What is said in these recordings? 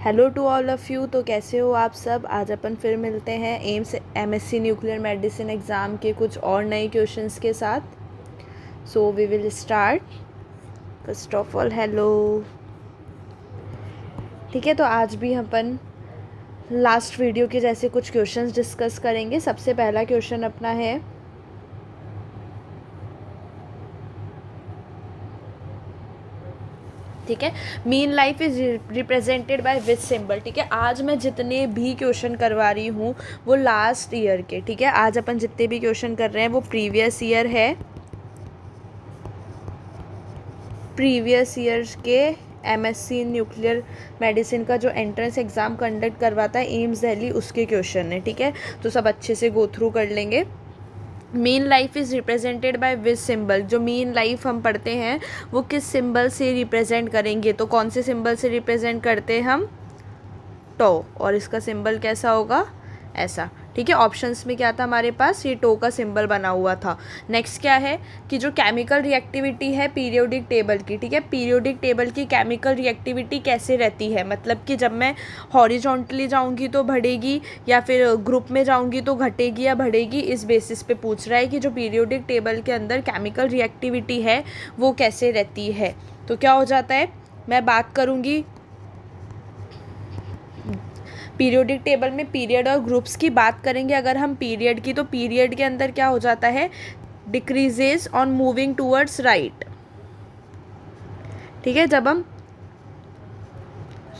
Hello to all of you. तो कैसे हो आप सब। आज अपन फिर मिलते हैं AIIMS MSc nuclear medicine exam के कुछ और नए क्वेश्चंस के साथ। So we will start. First of all hello. ठीक है, तो आज भी अपन लास्ट वीडियो के जैसे कुछ क्वेश्चंस डिस्कस करेंगे। सबसे पहला क्वेश्चन अपना है, ठीक है, mean life is represented by which symbol. ठीक है, आज मैं जितने भी क्वेश्चन करवा रही हूँ वो लास्ट ईयर के, ठीक है, आज अपन जितने भी क्वेश्चन कर रहे हैं वो प्रीवियस ईयर है, प्रीवियस ईयर के एमएससी न्यूक्लियर मेडिसिन का जो एंट्रेंस एग्ज़ाम कंडक्ट करवाता है एम्स दिल्ली, उसके क्वेश्चन है। ठीक है, तो सब अच्छे से गो थ्रू कर लेंगे। Mean life is represented by which symbol. जो मीन लाइफ हम पढ़ते हैं वो किस सिंबल से रिप्रेजेंट करेंगे, तो कौन से सिंबल से रिप्रेजेंट करते हैं हम, टो, और इसका सिंबल कैसा होगा, ऐसा। ठीक है, ऑप्शंस में क्या था हमारे पास, ये टो का सिंबल बना हुआ था। नेक्स्ट क्या है कि जो केमिकल रिएक्टिविटी है पीरियोडिक टेबल की, ठीक है, पीरियोडिक टेबल की केमिकल रिएक्टिविटी कैसे रहती है, मतलब कि जब मैं हॉरिजॉन्टली जाऊंगी तो बढ़ेगी या फिर ग्रुप में जाऊंगी तो घटेगी या बढ़ेगी, इस बेसिस पे पूछ रहा है कि जो पीरियोडिक टेबल के अंदर केमिकल रिएक्टिविटी है वो कैसे रहती है। तो क्या हो जाता है, मैं बात करूँगी पीरियोडिक टेबल में पीरियड और ग्रुप्स की बात करेंगे अगर हम पीरियड की, तो पीरियड के अंदर क्या हो जाता है, decreases on moving towards right. ठीक है, जब हम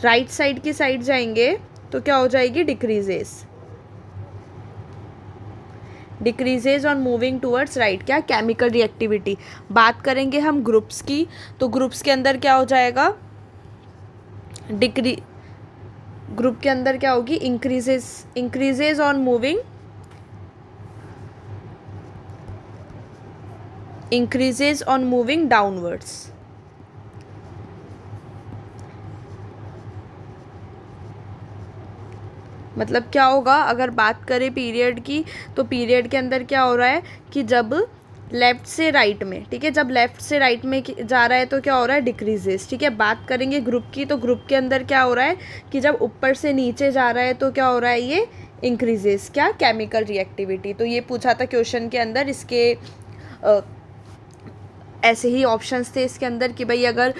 राइट साइड की साइड जाएंगे तो क्या हो जाएगी, decreases on moving towards right, क्या, केमिकल रिएक्टिविटी। बात करेंगे हम ग्रुप्स की, तो ग्रुप्स के अंदर क्या हो जाएगा, ग्रुप के अंदर क्या होगी, increases on moving, increases on moving downwards. मतलब क्या होगा, अगर बात करें पीरियड की, तो पीरियड के अंदर क्या हो रहा है कि जब लेफ़्ट से राइट में, ठीक है, जब लेफ़्ट से राइट में जा रहा है तो क्या हो रहा है, डिक्रीजेस। ठीक है, बात करेंगे ग्रुप की, तो ग्रुप के अंदर क्या हो रहा है कि जब ऊपर से नीचे जा रहा है तो क्या हो रहा है, ये इंक्रीजेस, क्या, केमिकल रिएक्टिविटी। तो ये पूछा था क्वेश्चन के अंदर, इसके ऐसे ही ऑप्शंस थे इसके अंदर कि भाई अगर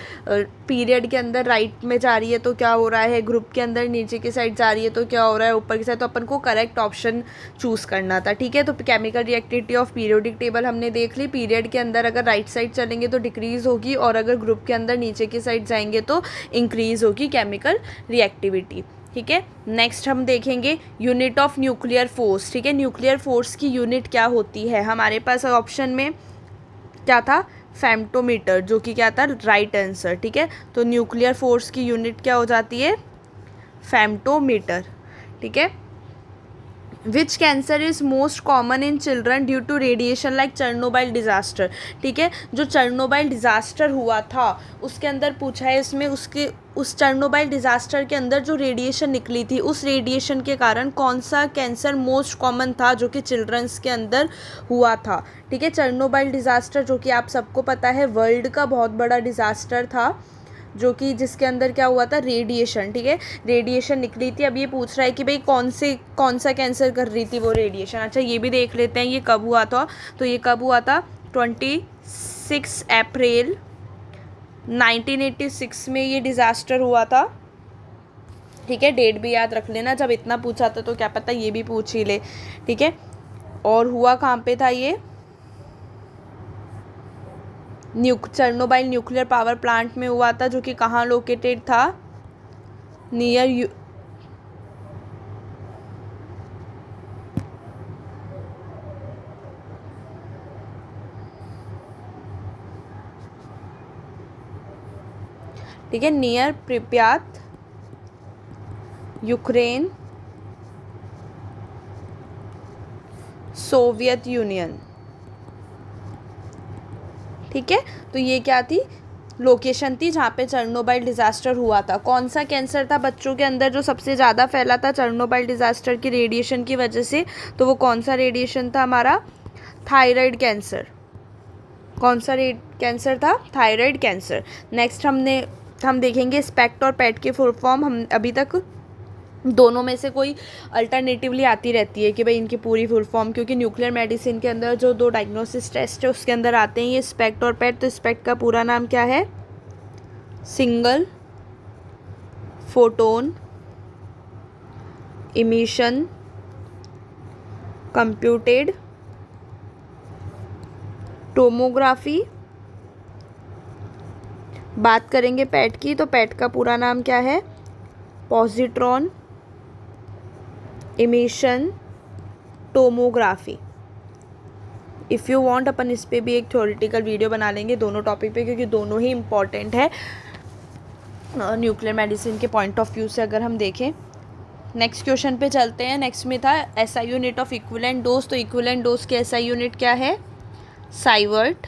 पीरियड के अंदर राइट में जा रही है तो क्या हो रहा है, ग्रुप के अंदर नीचे की साइड जा रही है तो क्या हो रहा है, ऊपर की साइड। तो अपन को करेक्ट ऑप्शन चूज़ करना था। ठीक है, तो chemical reactivity of periodic table हमने देख ली, पीरियड के अंदर अगर राइट साइड चलेंगे तो डिक्रीज़ होगी, और अगर ग्रुप के अंदर नीचे की साइड जाएंगे तो इंक्रीज़ होगी केमिकल रिएक्टिविटी। ठीक है, नेक्स्ट हम देखेंगे यूनिट ऑफ न्यूक्लियर फोर्स। ठीक है, न्यूक्लियर फोर्स की यूनिट क्या होती है, हमारे पास ऑप्शन में क्या था, फेम्टोमीटर, जो कि क्या था, राइट आंसर। ठीक है, तो न्यूक्लियर फोर्स की यूनिट क्या हो जाती है, फेम्टोमीटर। ठीक है, which cancer is most common in children due to radiation like Chernobyl disaster. ठीक है, जो चर्नोबाइल डिज़ास्टर हुआ था उसके अंदर पूछा है इसमें, उसके उस चर्नोबाइल डिज़ास्टर के अंदर जो रेडिएशन निकली थी उस रेडिएशन के कारण कौन सा कैंसर मोस्ट कॉमन था जो कि चिल्ड्रंस के अंदर हुआ था। ठीक है, चर्नोबाइल डिज़ास्टर जो कि आप सबको पता है वर्ल्ड का बहुत बड़ा डिज़ास्टर था, जो कि जिसके अंदर क्या हुआ था, रेडिएशन। ठीक है, रेडिएशन निकली थी। अब ये पूछ रहा है कि भाई कौन सा कैंसर कर रही थी वो रेडिएशन। अच्छा, ये भी देख लेते हैं ये कब हुआ था। तो ये कब हुआ था, 26 अप्रैल 1986 में ये डिज़ास्टर हुआ था। ठीक है, डेट भी याद रख लेना, जब इतना पूछा था तो क्या पता ये भी पूछ ही ले। ठीक है, और हुआ कहाँ पे था ये, चर्नोबाइल न्यूक्लियर पावर प्लांट में हुआ था, जो कि कहाँ लोकेटेड था, नियर ठीक है, नियर प्रिप्यात, यूक्रेन, सोवियत यूनियन। ठीक है, तो ये क्या थी, लोकेशन थी जहाँ पे चर्नोबाइल डिज़ास्टर हुआ था। कौन सा कैंसर था बच्चों के अंदर जो सबसे ज़्यादा फैला था चर्नोबाइल डिज़ास्टर की रेडिएशन की वजह से, तो वो कौन सा रेडिएशन था हमारा, थायराइड कैंसर। कौन सा कैंसर था, थायराइड कैंसर। नेक्स्ट हमने हम देखेंगे स्पेक्ट और पेट के फुल फॉर्म। हम अभी तक दोनों में से कोई अल्टरनेटिवली आती रहती है कि भाई इनकी पूरी फुल फॉर्म, क्योंकि न्यूक्लियर मेडिसिन के अंदर जो 2 डायग्नोसिस टेस्ट है उसके अंदर आते हैं ये स्पेक्ट और पेट। तो स्पेक्ट का पूरा नाम क्या है? Single photon emission computed tomography. बात करेंगे पेट की, तो पेट का पूरा नाम क्या है? Positron emission tomography. If you want अपन इस पे भी एक थ्योरेटिकल वीडियो बना लेंगे दोनों टॉपिक पे, क्योंकि दोनों ही इम्पॉर्टेंट है न्यूक्लियर मेडिसिन के पॉइंट ऑफ व्यू से अगर हम देखें। नेक्स्ट क्वेश्चन पे चलते हैं। नेक्स्ट में था SI unit of equivalent dose. तो इक्विवेलेंट डोज के एसआई यूनिट क्या है? साइवर्ट।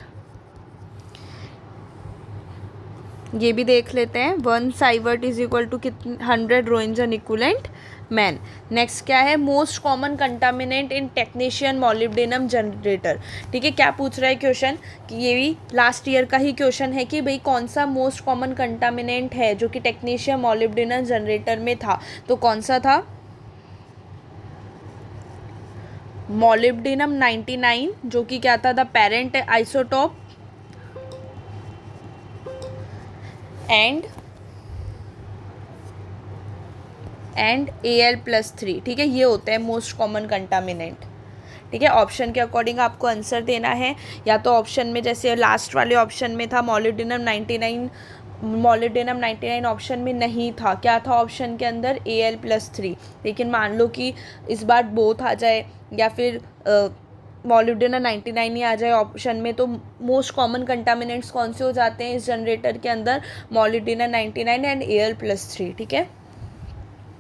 ये भी देख लेते हैं। 1 sievert is equal to 100 roentgen equivalent man. Next क्या है? Most common contaminant in technetium molybdenum generator. ठीक है, क्या पूछ रहा है क्वेश्चन कि ये भी लास्ट ईयर का ही क्वेश्चन है कि भाई कौन सा मोस्ट कॉमन कंटामिनेंट है जो कि टेक्नीशियन मॉलिब्डेनम जनरेटर में था। तो कौन सा था? मॉलिब्डेनम 99, जो कि क्या था? The parent isotope and Al+3। ठीक है, ये होते हैं मोस्ट कॉमन कंटामिनेंट। ठीक है, ऑप्शन के अकॉर्डिंग आपको आंसर देना है। या तो ऑप्शन में जैसे लास्ट वाले ऑप्शन में था मॉलिब्डेनम 99, मॉलिब्डेनम 99 ऑप्शन में नहीं था। क्या था ऑप्शन के अंदर? Al+3। लेकिन मान लो कि इस बार बोथ आ जाए या फिर मॉलिब्डेनम 99 ही आ जाए ऑप्शन में, तो मोस्ट कॉमन कंटामिनेंट्स कौन से हो जाते हैं इस जनरेटर के अंदर? Molybdenum 99 and Al+3। ठीक है,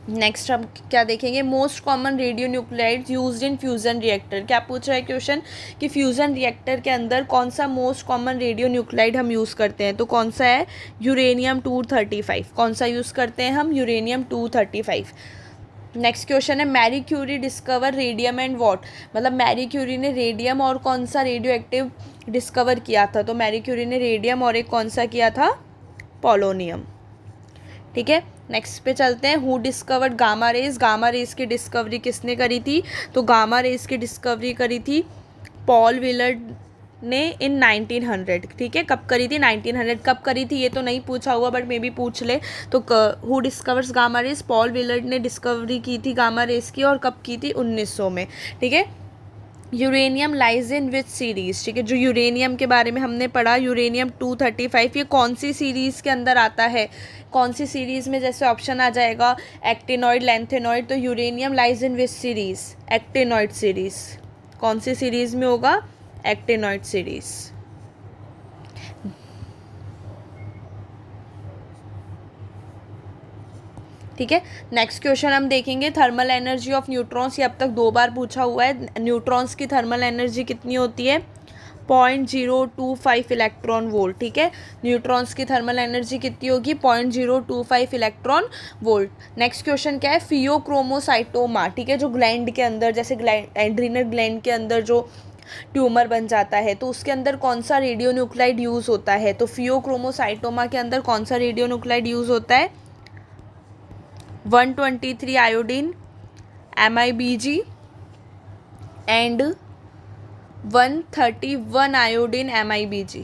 नेक्स्ट हम क्या देखेंगे? Most common radio nuclides used in fusion reactor. क्या पूछ रहा है क्वेश्चन कि फ्यूजन रिएक्टर के अंदर कौन सा मोस्ट कॉमन रेडियो न्यूक्लाइड हम यूज़ करते हैं? तो कौन सा है? यूरेनियम 235। कौन सा यूज़ करते हैं हम? यूरेनियम 235। नेक्स्ट क्वेश्चन है Marie Curie discover radium and what. मतलब मैरी क्यूरी ने रेडियम और कौन सा रेडियो एक्टिव डिस्कवर किया था? तो मैरी क्यूरी ने रेडियम और एक कौन सा किया था? पोलोनियम। ठीक है, नेक्स्ट पे चलते हैं। Who discovered gamma rays. Gamma rays की डिस्कवरी किसने करी थी? तो गामा रेज की डिस्कवरी करी थी पॉल विलर्ड ने इन 1900। ठीक है, कब करी थी? 1900। कब करी थी ये तो नहीं पूछा हुआ, बट मे बी पूछ ले। तो who discovers gamma rays? Paul Willard ने डिस्कवरी की थी गामा रेज की, और कब की थी? 1900 में। ठीक है, uranium lies in which series. ठीक है, जो यूरेनियम के बारे में हमने पढ़ा, यूरेनियम 235, ये कौन सी सीरीज़ के अंदर आता है? कौन सी सीरीज़ में? जैसे ऑप्शन आ जाएगा एक्टिनॉइड, लैंथेनॉइड। तो uranium lies in which series? Actinoid series. कौन सी सीरीज़ में होगा? Actinoid series. ठीक है, नेक्स्ट क्वेश्चन हम देखेंगे थर्मल एनर्जी ऑफ न्यूट्रॉन्स। ये अब तक 2 बार पूछा हुआ है। न्यूट्रॉन्स की थर्मल एनर्जी कितनी होती है? 0.025 इलेक्ट्रॉन वोल्ट। ठीक है, न्यूट्रॉन्स की थर्मल एनर्जी कितनी होगी? 0.025 इलेक्ट्रॉन वोल्ट। नेक्स्ट क्वेश्चन क्या है? फियोक्रोमोसाइटोमा। ठीक है, जो ग्लैंड के अंदर, जैसे एड्रीनल ग्लैंड के अंदर जो ट्यूमर बन जाता है, तो उसके अंदर कौन सा रेडियो न्यूक्लाइड यूज़ होता है? तो फियोक्रोमोसाइटोमा के अंदर कौन सा रेडियो न्यूक्लाइड यूज़ होता है? 123 iodine MIBG and 131 iodine MIBG।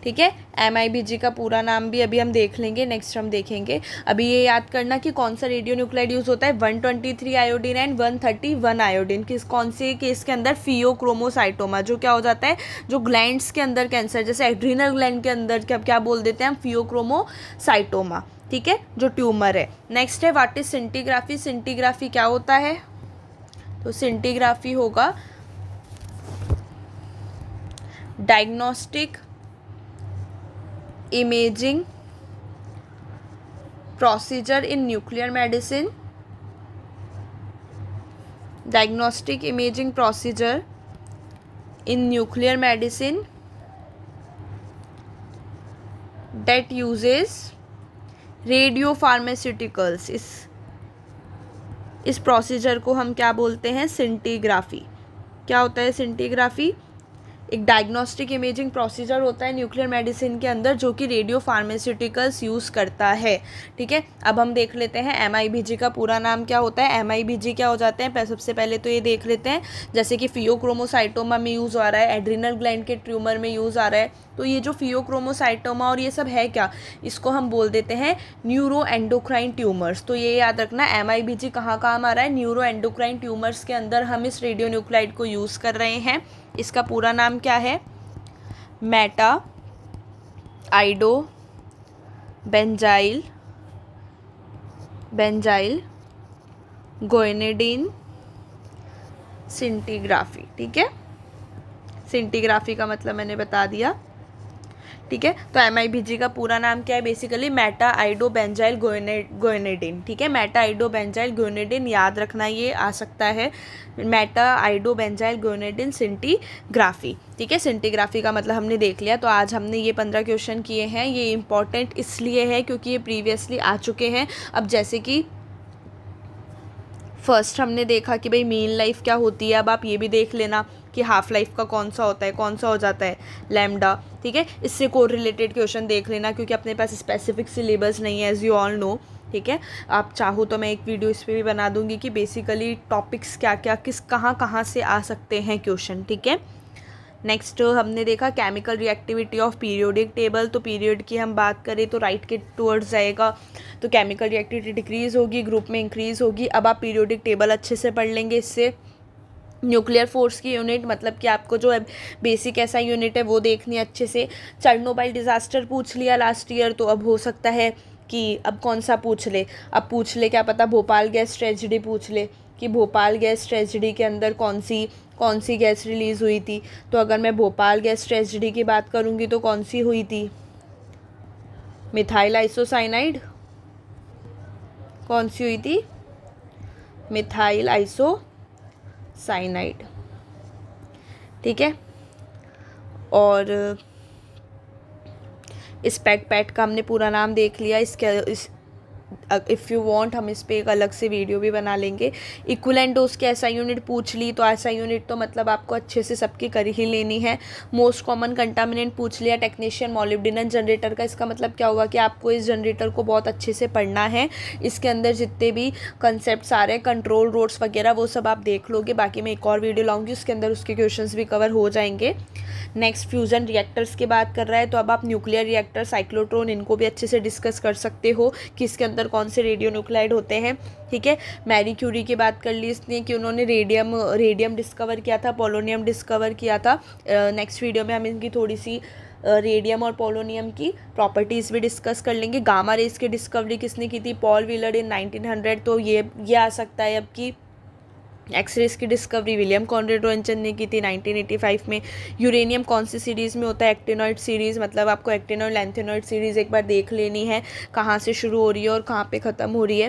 ठीक है, MIBG का पूरा नाम भी अभी हम देख लेंगे, नेक्स्ट हम देखेंगे। अभी ये याद करना कि कौन सा रेडियो न्यूक्लाइड यूज़ होता है? 123 आयोडीन एंड 131 आयोडीन। किस कौन से केस के अंदर? फियोक्रोमोसाइटोमा। जो क्या हो जाता है? जो ग्लैंड्स के अंदर कैंसर, जैसे एड्रीनल ग्लैंड के अंदर क्या बोल देते हैं हम? फियोक्रोमोसाइटोमा। ठीक है, जो ट्यूमर है। नेक्स्ट है व्हाट इज सिंटीग्राफी। सिंटीग्राफी क्या होता है? तो सिंटीग्राफी होगा diagnostic imaging procedure in nuclear medicine. Diagnostic imaging procedure in nuclear medicine that uses radio pharmaceuticals. इस प्रोसीजर को हम क्या बोलते हैं? सिंटीग्राफी। क्या होता है सिंटीग्राफी? एक डायग्नोस्टिक इमेजिंग प्रोसीजर होता है न्यूक्लियर मेडिसिन के अंदर जो कि रेडियो फार्मास्यूटिकल्स यूज़ करता है, ठीक है। अब हम देख लेते हैं MIBG का पूरा नाम क्या होता है। MIBG क्या हो जाते हैं, सबसे पहले तो ये देख लेते हैं, जैसे कि फियोक्रोमोसाइटोमा में यूज़ आ रहा है, एड्रिनल ग्लैंड के ट्यूमर में यूज़ आ रहा है। तो ये जो फियोक्रोमोसाइटोमा और ये सब है क्या, इसको हम बोल देते हैं न्यूरो एंडोक्राइन ट्यूमर्स। तो ये याद रखना, MIBG कहाँ काम आ रहा है, न्यूरो एंडोक्राइन ट्यूमर्स के अंदर हम इस रेडियो न्यूक्लाइड को यूज़ कर रहे हैं। इसका पूरा नाम क्या है, मेटा आइडो बेंजाइल गोइनेडिन सिंटीग्राफी, ठीक है। सिंटीग्राफी का मतलब मैंने बता दिया, ठीक है। तो MIBG का पूरा नाम क्या है, बेसिकली मेटा आइडो बेंजाइल गोइनेडिन, ठीक है। मेटा आइडो बेंजाइल गोइनेडिन याद रखना, ये आ सकता है मेटा आइडो बेंजाइल गोइनेडिन सिंटीग्राफी, ठीक है। सिंटीग्राफी का मतलब हमने देख लिया। तो आज हमने ये 15 क्वेश्चन किए हैं। ये इंपॉर्टेंट इसलिए है क्योंकि ये प्रीवियसली आ चुके हैं। अब जैसे कि फर्स्ट हमने देखा कि भाई मीन लाइफ क्या होती है, अब आप ये भी देख लेना कि हाफ लाइफ का कौन सा होता है, कौन सा हो जाता है लैम्डा, ठीक है। इससे को रिलेटेड क्वेश्चन देख लेना क्योंकि अपने पास स्पेसिफिक सिलेबस नहीं है, एज यू ऑल नो, ठीक है। आप चाहो तो मैं एक वीडियो इस पर भी बना दूंगी कि बेसिकली टॉपिक्स क्या क्या कहाँ से आ सकते हैं क्वेश्चन, ठीक है। नेक्स्ट हमने देखा chemical reactivity of periodic table. तो पीरियड की हम बात करें तो राइट के टूवर्ड्स जाएगा, तो केमिकल रिएक्टिविटी डिक्रीज होगी, ग्रुप में इंक्रीज होगी। अब आप पीरियोडिक टेबल अच्छे से पढ़ लेंगे इससे। न्यूक्लियर फोर्स की यूनिट, मतलब कि आपको जो बेसिक ऐसा यूनिट है वो देखनी है अच्छे से। चेरनोबिल डिज़ास्टर पूछ लिया लास्ट ईयर, तो अब हो सकता है कि अब कौन सा पूछ ले, अब पूछ ले क्या पता भोपाल गैस ट्रेजिडी पूछ ले कि भोपाल गैस ट्रेजिडी के अंदर कौन सी गैस रिलीज़ हुई थी। तो अगर मैं भोपाल गैस ट्रेजिडी की बात करूँगी तो कौन सी हुई थी, मिथाइल आइसोसाइनाइड, कौन सी हुई थी, मिथाइल आइसोसाइनाइड, ठीक है। और इस पैट का हमने पूरा नाम देख लिया। इफ़ यू वांट हम इस पर एक अलग से वीडियो भी बना लेंगे। इक्विवेलेंट डोज की ऐसा यूनिट पूछ ली, तो ऐसा यूनिट तो मतलब आपको अच्छे से सबकी कर ही लेनी है। मोस्ट कॉमन कंटामिनेंट पूछ लिया, टेक्नीशियन मॉलिब्डेनम जनरेटर का। इसका मतलब क्या हुआ कि आपको इस जनरेटर को बहुत अच्छे से पढ़ना है। इसके अंदर जितने भी कंसेप्ट आ रहे हैं, कंट्रोल रोड्स वगैरह, वो सब आप देख लोगे। बाकी मैं एक और वीडियो लाऊंगी, उसके अंदर उसके क्वेश्चंस भी कवर हो जाएंगे। नेक्स्ट फ्यूज़न रिएक्टर्स की बात कर रहा है, तो अब आप न्यूक्लियर रिएक्टर, साइक्लोट्रॉन, इनको भी अच्छे से डिस्कस कर सकते हो कि इसके अंदर कौन से रेडियो न्यूक्लाइड होते हैं, ठीक है। मैरी क्यूरी की बात कर ली इसने कि उन्होंने रेडियम डिस्कवर किया था, पोलोनियम डिस्कवर किया था। नेक्स्ट वीडियो में हम इनकी थोड़ी सी रेडियम और पोलोनियम की प्रॉपर्टीज़ भी डिस्कस कर लेंगे। गामा रेस की डिस्कवरी किसने की थी, पॉल व्हीलर इन 1900। तो ये आ सकता है अब कि एक्सरेस की डिस्कवरी विलियम कॉनरेड रोएंटन ने की थी 1985 में। यूरेनियम कौन सी सीरीज़ में होता है, एक्टिनॉइड सीरीज़। मतलब आपको एक्टिनॉइड लैंथेनॉइड सीरीज़ एक बार देख लेनी है, कहाँ से शुरू हो रही है और कहाँ पे ख़त्म हो रही है।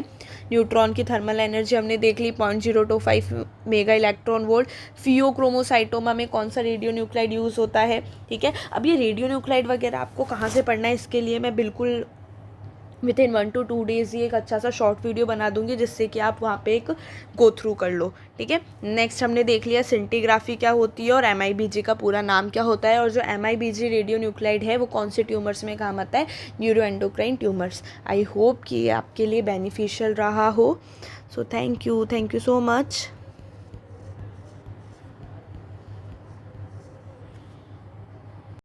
न्यूट्रॉन की थर्मल एनर्जी हमने देख ली, 0.025 मेगा इलेक्ट्रॉन वोल्ट। फियोक्रोमोसाइटोमा में कौन सा रेडियो न्यूक्लाइड यूज़ होता है, ठीक है। अब ये रेडियो न्यूक्लाइड वगैरह आपको कहाँ से पढ़ना है, इसके लिए मैं बिल्कुल विद इन 1 to 2 days ही एक अच्छा सा शॉर्ट वीडियो बना दूंगी, जिससे कि आप वहाँ पे एक गो थ्रू कर लो, ठीक है। नेक्स्ट हमने देख लिया सिंटीग्राफी क्या होती है और MIBG का पूरा नाम क्या होता है, और जो MIBG रेडियो न्यूक्लाइड है वो कौन से ट्यूमर्स में काम आता है, neuro endocrine tumours. I hope कि ये आपके लिए बेनिफिशियल रहा हो। So thank you so much.